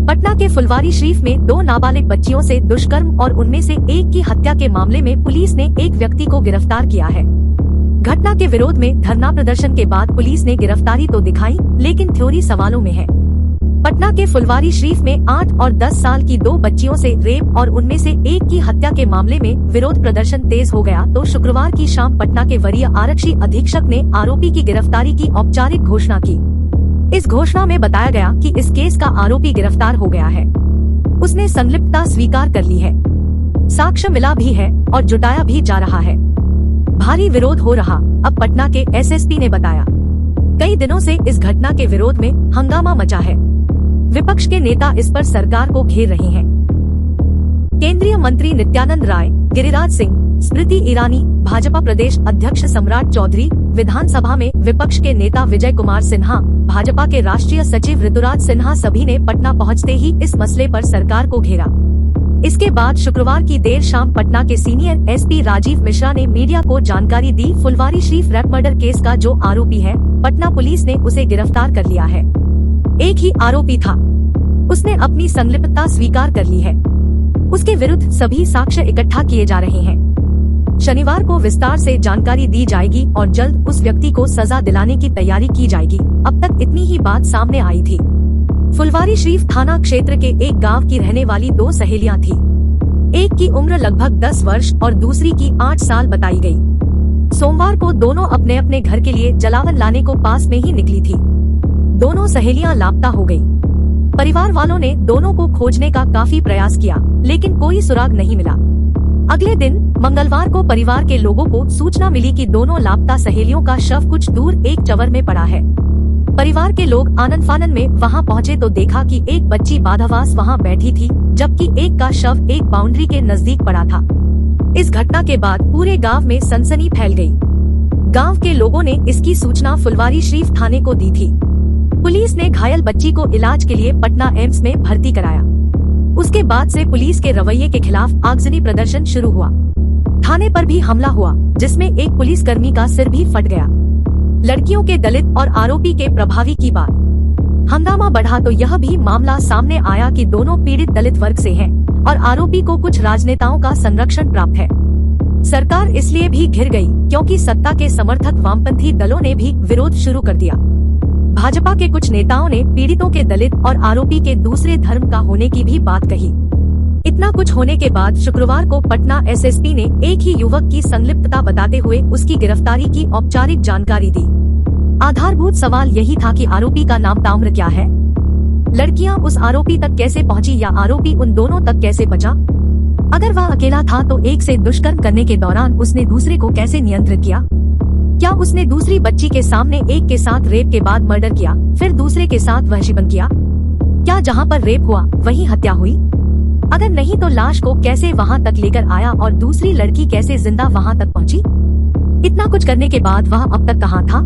पटना के फुलवारी शरीफ में 2 नाबालिग बच्चियों से दुष्कर्म और उनमें से एक की हत्या के मामले में पुलिस ने एक व्यक्ति को गिरफ्तार किया है। घटना के विरोध में धरना प्रदर्शन के बाद पुलिस ने गिरफ्तारी तो दिखाई, लेकिन थ्योरी सवालों में है। पटना के फुलवारी शरीफ में 8 और 10 साल की 2 बच्चियों से रेप और उनमें से एक की हत्या के मामले में विरोध प्रदर्शन तेज हो गया तो शुक्रवार की शाम पटना के वरीय आरक्षी अधीक्षक ने आरोपी की गिरफ्तारी की औपचारिक घोषणा की। इस घोषणा में बताया गया कि इस केस का आरोपी गिरफ्तार हो गया है। उसने संलिप्तता स्वीकार कर ली है, साक्ष्य मिला भी है और जुटाया भी जा रहा है। भारी विरोध हो रहा, अब पटना के एसएसपी ने बताया। कई दिनों से इस घटना के विरोध में हंगामा मचा है। विपक्ष के नेता इस पर सरकार को घेर रहे हैं। केंद्रीय मंत्री नित्यानंद राय, गिरिराज सिंह, स्मृति ईरानी, भाजपा प्रदेश अध्यक्ष सम्राट चौधरी, विधानसभा में विपक्ष के नेता विजय कुमार सिन्हा, भाजपा के राष्ट्रीय सचिव ऋतुराज सिन्हा सभी ने पटना पहुंचते ही इस मसले पर सरकार को घेरा। इसके बाद शुक्रवार की देर शाम पटना के सीनियर एसपी राजीव मिश्रा ने मीडिया को जानकारी दी। Phulwari Sharif rape murder case का जो आरोपी है, पटना पुलिस ने उसे गिरफ्तार कर लिया है। एक ही आरोपी था, उसने अपनी संलिप्तता स्वीकार कर ली है। उसके विरुद्ध सभी साक्ष्य इकट्ठा किए जा रहे हैं। शनिवार को विस्तार से जानकारी दी जाएगी और जल्द उस व्यक्ति को सजा दिलाने की तैयारी की जाएगी। अब तक इतनी ही बात सामने आई थी। फुलवारी शरीफ थाना क्षेत्र के एक गांव की रहने वाली 2 सहेलियां थी। एक की उम्र लगभग 10 वर्ष और दूसरी की 8 साल बताई गई। सोमवार को दोनों अपने अपने घर के लिए जलावन लाने को पास में ही निकली थी। दोनों सहेलियां लापता हो गई। परिवार वालों ने दोनों को खोजने का काफी प्रयास किया, लेकिन कोई सुराग नहीं मिला। अगले दिन मंगलवार को परिवार के लोगों को सूचना मिली कि दोनों लापता सहेलियों का शव कुछ दूर एक चवर में पड़ा है। परिवार के लोग आनन फानन में वहां पहुंचे तो देखा कि एक बच्ची बाधावास वहां बैठी थी, जबकि एक का शव एक बाउंड्री के नजदीक पड़ा था। इस घटना के बाद पूरे गांव में सनसनी फैल गई। गांव के लोगों ने इसकी सूचना फुलवारी शरीफ थाने को दी थी। पुलिस ने घायल बच्ची को इलाज के लिए पटना एम्स में भर्ती कराया। उसके बाद से पुलिस के रवैये के खिलाफ आगजनी प्रदर्शन शुरू हुआ। थाने पर भी हमला हुआ, जिसमें एक पुलिसकर्मी का सिर भी फट गया। लड़कियों के दलित और आरोपी के प्रभावी की बात। हंगामा बढ़ा तो यह भी मामला सामने आया कि दोनों पीड़ित दलित वर्ग से हैं और आरोपी को कुछ राजनेताओं का संरक्षण प्राप्त है। सरकार इसलिए भी घिर गई क्योंकि सत्ता के समर्थक वामपंथी दलों ने भी विरोध शुरू कर दिया। भाजपा के कुछ नेताओं ने पीड़ितों के दलित और आरोपी के दूसरे धर्म का होने की भी बात कही। इतना कुछ होने के बाद शुक्रवार को पटना एसएसपी ने एक ही युवक की संलिप्तता बताते हुए उसकी गिरफ्तारी की औपचारिक जानकारी दी। आधारभूत सवाल यही था कि आरोपी का नाम ताम्र क्या है, लड़कियां उस आरोपी तक कैसे पहुंची या आरोपी उन दोनों तक कैसे बचा। अगर वह अकेला था तो एक से दुष्कर्म करने के दौरान उसने दूसरे को कैसे नियंत्रित किया। क्या उसने दूसरी बच्ची के सामने एक के साथ रेप के बाद मर्डर किया, फिर दूसरे के साथ वहशीपन किया। क्या जहां पर रेप हुआ वहीं हत्या हुई। अगर नहीं तो लाश को कैसे वहां तक लेकर आया और दूसरी लड़की कैसे जिंदा वहां तक पहुंची। इतना कुछ करने के बाद वह अब तक कहां था।